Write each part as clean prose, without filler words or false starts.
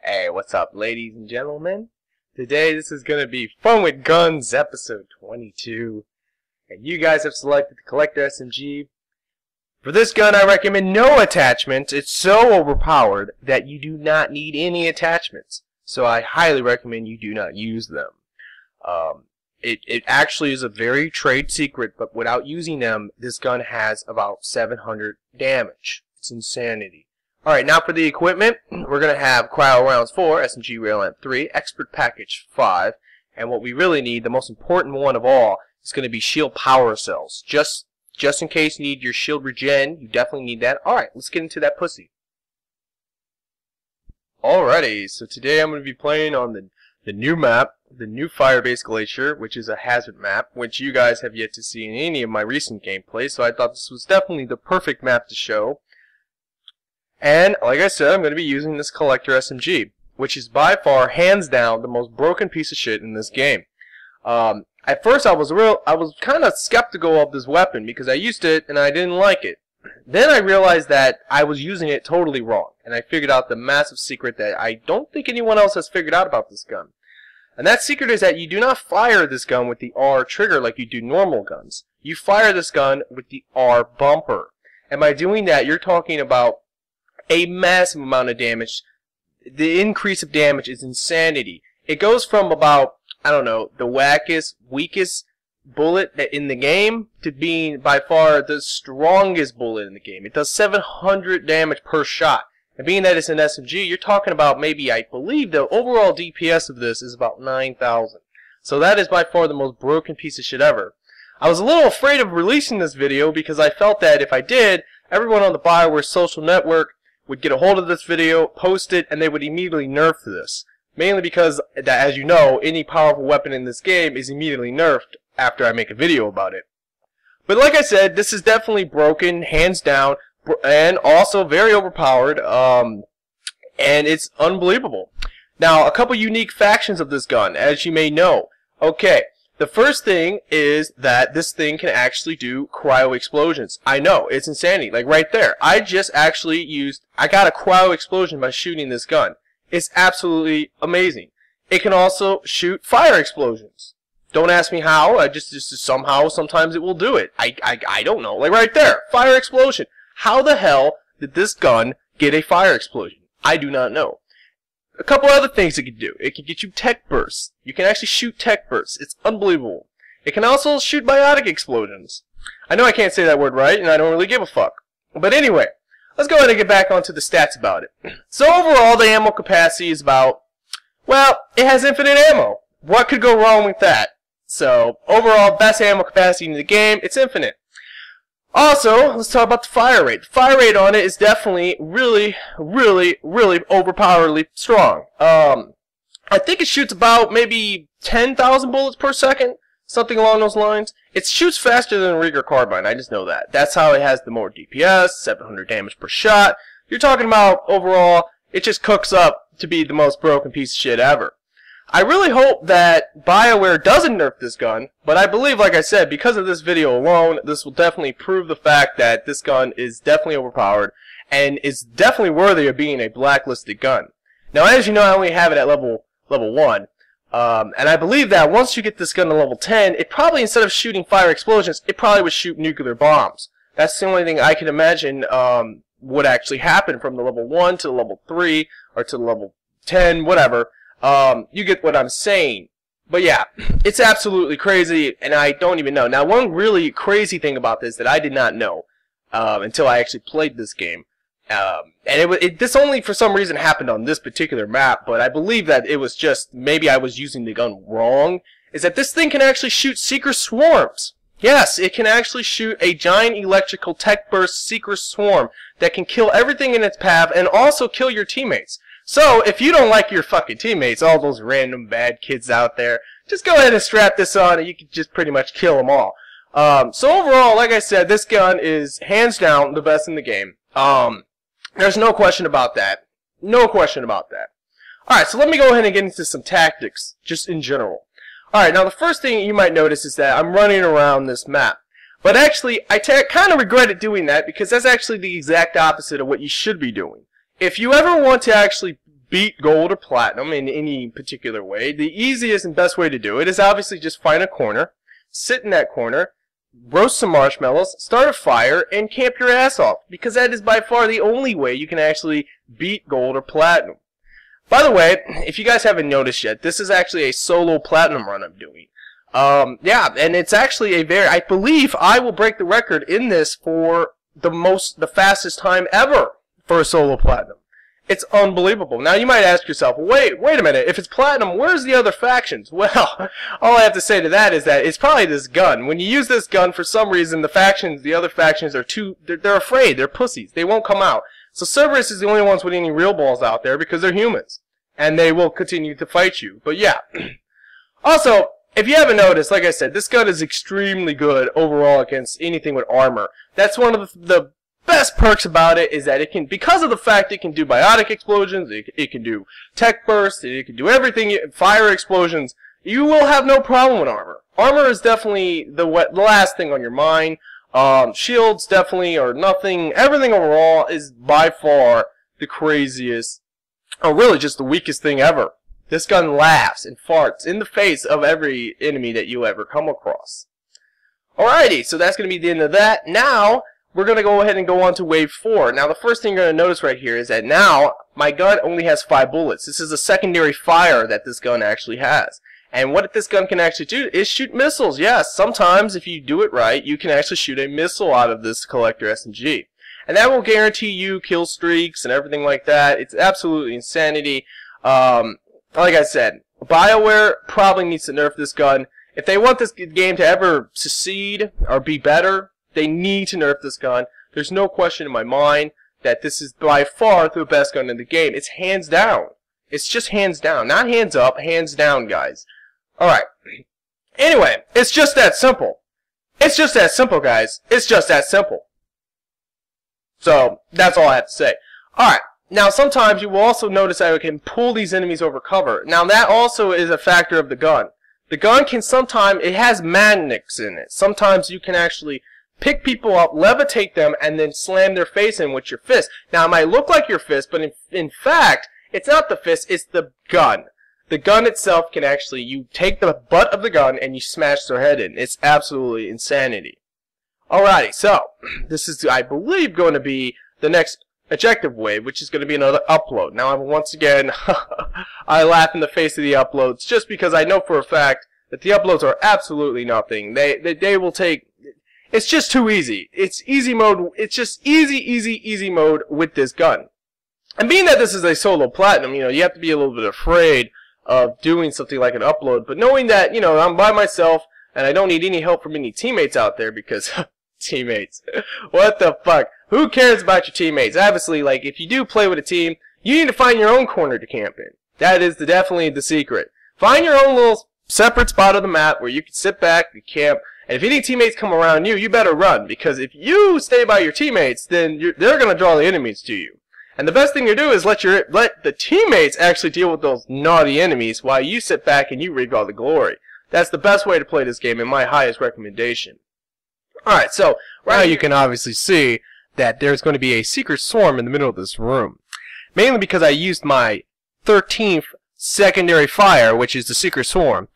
Hey, what's up, ladies and gentlemen? Today, this is going to be Fun with Guns, episode 22. And you guys have selected the Collector SMG. For this gun, I recommend no attachments. It's so overpowered that you do not need any attachments. So I highly recommend you do not use them. It actually is a very trade secret, but without using them, this gun has about 700 damage. It's insanity. Alright, now for the equipment, we're going to have Cryo Rounds 4, SMG Rail Lamp 3, Expert Package 5, and what we really need, the most important one of all, is going to be Shield Power Cells. Just in case you need your shield regen, you definitely need that. Alright, let's get into that pussy. Alrighty, so today I'm going to be playing on the new map, the new Firebase Glacier, which is a hazard map, which you guys have yet to see in any of my recent gameplays, so I thought this was definitely the perfect map to show. And, like I said, I'm going to be using this Collector SMG, which is by far, hands down, the most broken piece of shit in this game. At first, I was kind of skeptical of this weapon, because I used it, and I didn't like it. Then I realized that I was using it totally wrong, and I figured out the massive secret that I don't think anyone else has figured out about this gun. And that secret is that you do not fire this gun with the R trigger like you do normal guns. You fire this gun with the R bumper. And by doing that, you're talking about a massive amount of damage. The increase of damage is insanity. It goes from about, I don't know, the wackest, weakest bullet in the game to being by far the strongest bullet in the game. It does 700 damage per shot. And being that it's an SMG, you're talking about maybe, I believe, the overall DPS of this is about 9,000. So that is by far the most broken piece of shit ever. I was a little afraid of releasing this video because I felt that if I did, everyone on the BioWare social network would get a hold of this video, post it, and they would immediately nerf this. Mainly because, as you know, any powerful weapon in this game is immediately nerfed after I make a video about it. But like I said, this is definitely broken, hands down, and also very overpowered, and it's unbelievable. Now, a couple unique factions of this gun, as you may know. Okay, the first thing is that this thing can actually do cryo explosions. I know, it's insanity, like right there. I got a cryo explosion by shooting this gun. It's absolutely amazing. It can also shoot fire explosions. Don't ask me how, just somehow, sometimes it will do it. I don't know, like right there, fire explosion. How the hell did this gun get a fire explosion? I do not know. A couple other things it can do. It can get you tech bursts. You can actually shoot tech bursts. It's unbelievable. It can also shoot biotic explosions. I know I can't say that word right, and I don't really give a fuck. But anyway, let's go ahead and get back onto the stats about it. So overall, the ammo capacity is about, well, it has infinite ammo. What could go wrong with that? So overall, best ammo capacity in the game, it's infinite. Also, let's talk about the fire rate. The fire rate on it is definitely really overpoweredly strong. I think it shoots about maybe 10,000 bullets per second, something along those lines. It shoots faster than a Rieger carbine, I just know that. That's how it has the more DPS, 700 damage per shot. You're talking about, overall, it just cooks up to be the most broken piece of shit ever. I really hope that BioWare doesn't nerf this gun, but I believe, like I said, because of this video alone, this will definitely prove the fact that this gun is definitely overpowered and is definitely worthy of being a blacklisted gun. Now, as you know, I only have it at level 1, and I believe that once you get this gun to level 10, it probably, instead of shooting fire explosions, it probably would shoot nuclear bombs. That's the only thing I can imagine would actually happen from the level 1 to the level 3, or to the level 10, whatever. You get what I'm saying. But yeah, it's absolutely crazy, and I don't even know. Now, one really crazy thing about this that I did not know until I actually played this game, and this only for some reason happened on this particular map, but I believe that it was just, maybe I was using the gun wrong, is that this thing can actually shoot Seeker Swarms. Yes, it can actually shoot a giant electrical tech burst Seeker Swarm that can kill everything in its path and also kill your teammates. So, if you don't like your fucking teammates, all those random bad kids out there, just go ahead and strap this on and you can just pretty much kill them all. So overall, like I said, this gun is hands down the best in the game. There's no question about that. No question about that. Alright, so let me go ahead and get into some tactics, just in general. Alright, now the first thing you might notice is that I'm running around this map. But actually, I kind of regretted doing that because that's actually the exact opposite of what you should be doing. If you ever want to actually beat gold or platinum in any particular way, the easiest and best way to do it is obviously just find a corner, sit in that corner, roast some marshmallows, start a fire, and camp your ass off, because that is by far the only way you can actually beat gold or platinum. By the way, if you guys haven't noticed yet, this is actually a solo platinum run I'm doing. Yeah, and it's actually I believe I will break the record in this for the fastest time ever for a solo platinum. It's unbelievable. Now you might ask yourself, wait a minute, if it's platinum, where's the other factions? Well, all I have to say to that is that it's probably this gun. When you use this gun, for some reason, the other factions are they're afraid, they're pussies, they won't come out. So Cerberus is the only ones with any real balls out there because they're humans. And they will continue to fight you. But yeah. Also, if you haven't noticed, like I said, this gun is extremely good overall against anything with armor. That's one of the best perks about it, is that it can, because of the fact it can do biotic explosions, it can do tech bursts, it can do everything, fire explosions, you will have no problem with armor. Armor is definitely the last thing on your mind. Shields definitely are nothing. Everything overall is by far the craziest, or really just the weakest thing ever. This gun laughs and farts in the face of every enemy that you ever come across. Alrighty, so that's going to be the end of that. Now, we're going to go ahead and go on to wave 4. Now, the first thing you're going to notice right here is that now my gun only has 5 bullets. This is a secondary fire that this gun actually has. And what this gun can actually do is shoot missiles. Yes, sometimes if you do it right, you can actually shoot a missile out of this collector SMG. And that will guarantee you kill streaks and everything like that. It's absolutely insanity. Like I said, BioWare probably needs to nerf this gun. If they want this game to ever succeed or be better, they need to nerf this gun. There's no question in my mind that this is by far the best gun in the game. It's hands down. It's just hands down. Not hands up, hands down, guys. Alright. Anyway, it's just that simple. It's just that simple, guys. It's just that simple. So, that's all I have to say. Alright. Now, sometimes you will also notice that it can pull these enemies over cover. Now, that also is a factor of the gun. The gun can sometimes, it has magnets in it. Sometimes you can actually pick people up, levitate them, and then slam their face in with your fist. Now, it might look like your fist, but in fact, it's not the fist, it's the gun. The gun itself can actually, you take the butt of the gun and you smash their head in. It's absolutely insanity. Alrighty, so, this is, I believe, going to be the next objective wave, which is going to be another upload. Now, once again, I laugh in the face of the uploads, just because I know for a fact that the uploads are absolutely nothing. They will take... It's just too easy. It's easy mode. It's just easy mode with this gun. And being that this is a solo platinum, you know, you have to be a little bit afraid of doing something like an upload. But knowing that, you know, I'm by myself and I don't need any help from any teammates out there because teammates, what the fuck? Who cares about your teammates? Obviously, like, if you do play with a team, you need to find your own corner to camp in. That is definitely the secret. Find your own little separate spot of the map where you can sit back and camp. And if any teammates come around you, you better run, because if you stay by your teammates, then they're going to draw the enemies to you. And the best thing to do is let the teammates actually deal with those naughty enemies while you sit back and you reap all the glory. That's the best way to play this game, and my highest recommendation. Alright, so right now you can obviously see that there's going to be a secret swarm in the middle of this room. Mainly because I used my 13th secondary fire, which is the secret swarm.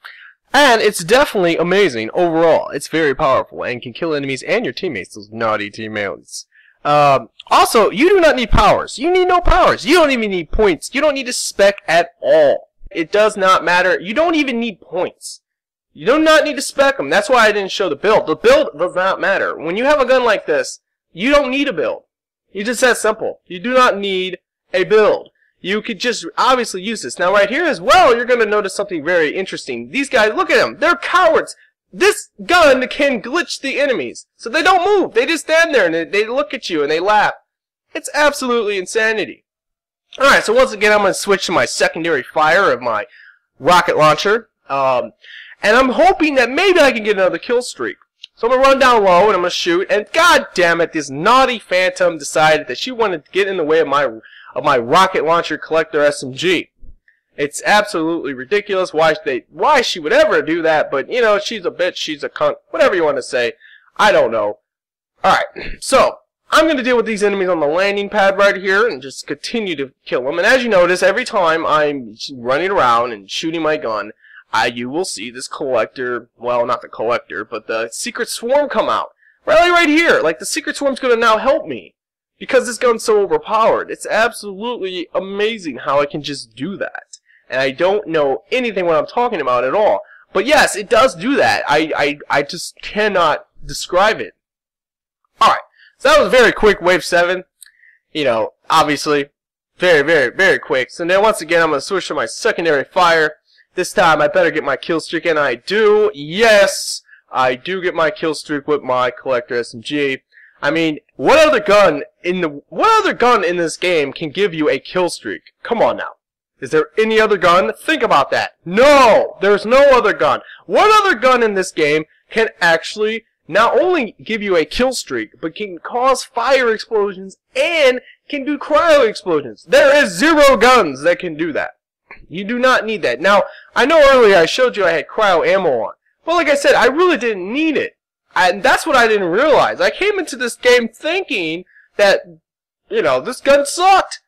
And it's definitely amazing overall. It's very powerful and can kill enemies and your teammates, those naughty teammates. Also, you do not need powers. You need no powers. You don't even need points. You don't need to spec at all. It does not matter. You don't even need points. You do not need to spec them. That's why I didn't show the build. The build does not matter. When you have a gun like this, you don't need a build. It's just that simple. You do not need a build. You could just obviously use this. Now right here as well, you're going to notice something very interesting. These guys, look at them. They're cowards. This gun can glitch the enemies. So they don't move. They just stand there and they look at you and they laugh. It's absolutely insanity. Alright, so once again I'm going to switch to my secondary fire of my rocket launcher. And I'm hoping that maybe I can get another kill streak. So I'm going to run down low and I'm going to shoot. And god damn it, this naughty phantom decided that she wanted to get in the way of my rocket launcher collector SMG. It's absolutely ridiculous why she would ever do that, but you know, she's a bitch, she's a cunt, whatever you want to say. I don't know. Alright, so I'm going to deal with these enemies on the landing pad right here and just continue to kill them. And as you notice, every time I'm running around and shooting my gun, you will see this collector, well, not the collector, but the secret swarm come out. Right here. Like, the secret swarm's going to now help me because this gun's so overpowered. It's absolutely amazing how I can just do that. And I don't know anything what I'm talking about at all. But yes, it does do that. I just cannot describe it. Alright. So that was very quick, Wave 7. You know, obviously, very quick. So now once again, I'm going to switch to my secondary fire. This time, I better get my kill streak, and I do. Yes, I do get my kill streak with my collector SMG. I mean, what other gun in this game can give you a kill streak? Come on now. Is there any other gun? Think about that. No, there's no other gun. What other gun in this game can actually not only give you a kill streak, but can cause fire explosions and can do cryo explosions? There is 0 guns that can do that. You do not need that. Now, I know earlier I showed you I had cryo ammo on. But like I said, I really didn't need it. And that's what I didn't realize. I came into this game thinking that, you know, this gun sucked.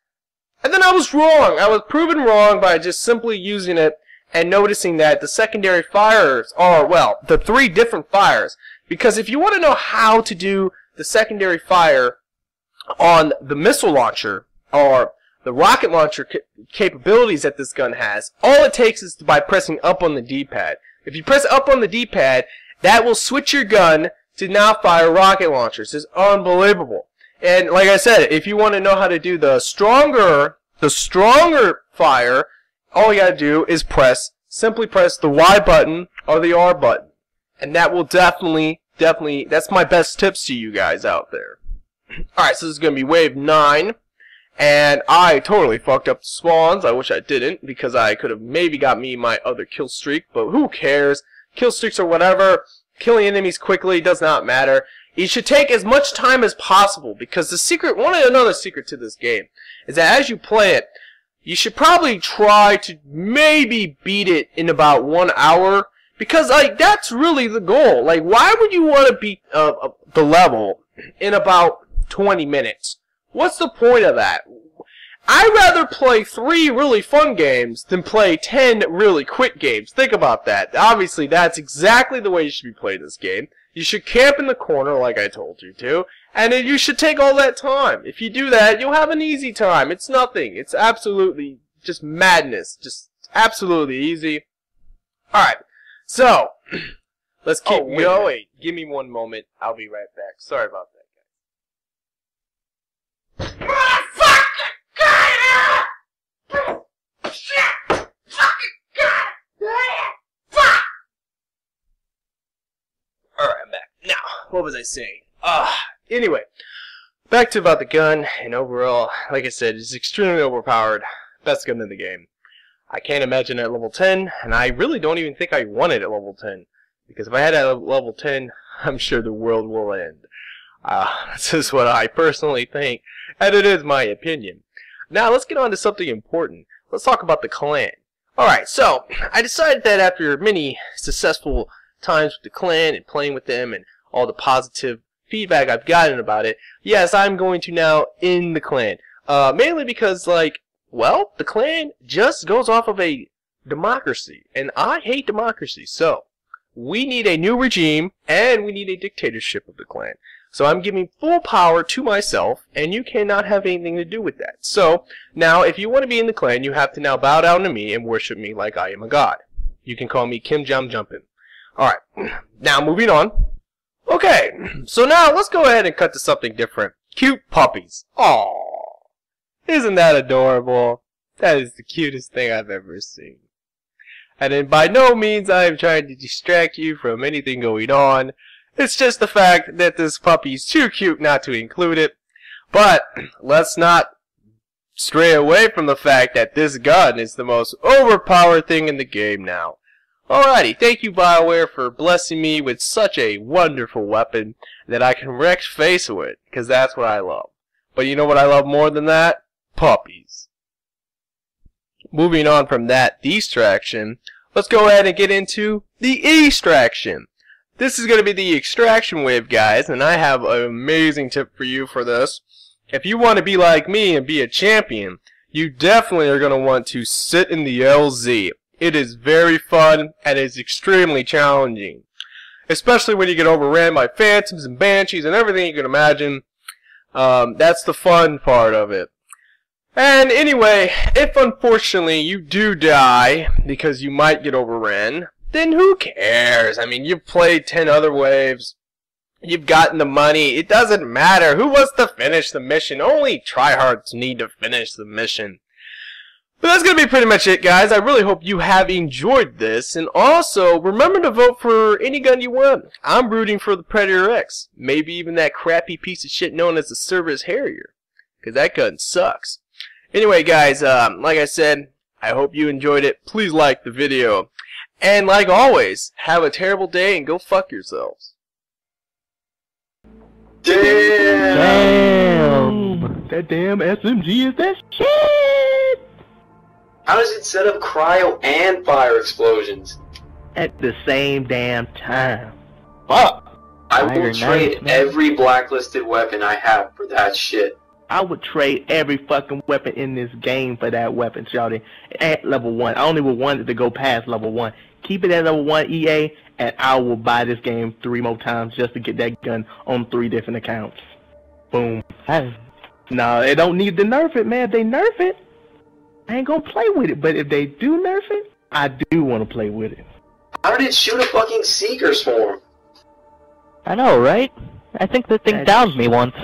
And then I was wrong. I was proven wrong by just simply using it and noticing that the secondary fires are, well, the 3 different fires. Because if you want to know how to do the secondary fire on the missile launcher or the rocket launcher capabilities that this gun has, all it takes is by pressing up on the D-pad. If you press up on the D-pad, that will switch your gun to now fire rocket launchers. It's unbelievable. And like I said, if you want to know how to do the stronger fire, all you gotta do is simply press the Y button or the R button. And that will definitely, that's my best tips to you guys out there. Alright, so this is gonna be Wave 9. And I totally fucked up the spawns. I wish I didn't, because I could have maybe got me my other kill streak, but who cares? Kill streaks or whatever, killing enemies quickly does not matter. You should take as much time as possible, because the secret, another secret to this game, is that as you play it, you should probably try to maybe beat it in about 1 hour, because like that's really the goal. Like, why would you want to beat the level in about 20 minutes? What's the point of that? I'd rather play 3 really fun games than play 10 really quick games. Think about that. Obviously, that's exactly the way you should be playing this game. You should camp in the corner like I told you to, and then you should take all that time. If you do that, you'll have an easy time. It's nothing. It's absolutely just madness. Just absolutely easy. Alright, so, let's keep going. Give me 1 moment. I'll be right back. Sorry about that. Alright, I'm back. Now, what was I saying? Anyway, back to about the gun, and overall, like I said, it's extremely overpowered. Best gun in the game. I can't imagine it at level 10, and I really don't even think I want it at level 10. Because if I had it at level 10, I'm sure the world will end. This is what I personally think, and it is my opinion. Now, let's get on to something important. Let's talk about the clan. Alright, so, I decided that after many successful times with the clan and playing with them and all the positive feedback I've gotten about it, yes, I'm going to now end the clan. Mainly because, like, well, the clan just goes off of a democracy, and I hate democracy, so we need a new regime, and we need a dictatorship of the clan. So I'm giving full power to myself, and you cannot have anything to do with that. So, now, if you want to be in the clan, you have to now bow down to me and worship me like I am a god. You can call me Kim Jam Jumpin'. Alright, now moving on. Okay, so now let's go ahead and cut to something different. Cute puppies. Aww. Isn't that adorable? That is the cutest thing I've ever seen. And then by no means I am trying to distract you from anything going on. It's just the fact that this puppy is too cute not to include it. But let's not stray away from the fact that this gun is the most overpowered thing in the game now. Alrighty, thank you BioWare for blessing me with such a wonderful weapon that I can wreck face with, because that's what I love. But you know what I love more than that? Puppies. Moving on from that distraction, let's go ahead and get into the extraction. This is going to be the extraction wave, guys, and I have an amazing tip for you for this. If you want to be like me and be a champion, you definitely are going to want to sit in the LZ. It is very fun and is extremely challenging, especially when you get overran by phantoms and banshees and everything you can imagine. That's the fun part of it. And anyway, if unfortunately you do die because you might get overran, then who cares? I mean, you've played 10 other waves. You've gotten the money. It doesn't matter. Who wants to finish the mission? Only tryhards need to finish the mission. But that's going to be pretty much it, guys. I really hope you have enjoyed this. And also, remember to vote for any gun you want. I'm rooting for the Predator X. Maybe even that crappy piece of shit known as the Cerberus Harrier. Because that gun sucks. Anyway, guys, like I said, I hope you enjoyed it. Please like the video. And like always, have a terrible day and go fuck yourselves. Damn! That damn SMG is that shit! How does it set up cryo and fire explosions? At the same damn time. Fuck! I will Iron trade Knight, man. every blacklisted weapon I have for that shit. I would trade every fucking weapon in this game for that weapon, shawty. At level 1. I only would want it to go past level 1. Keep it at level 1, EA, and I will buy this game 3 more times just to get that gun on 3 different accounts. Boom. No, they don't need to nerf it, man. If they nerf it, I ain't gonna play with it. But if they do nerf it, I do want to play with it. How did it shoot a fucking Seeker Swarm? I know, right? I think the thing downed me once.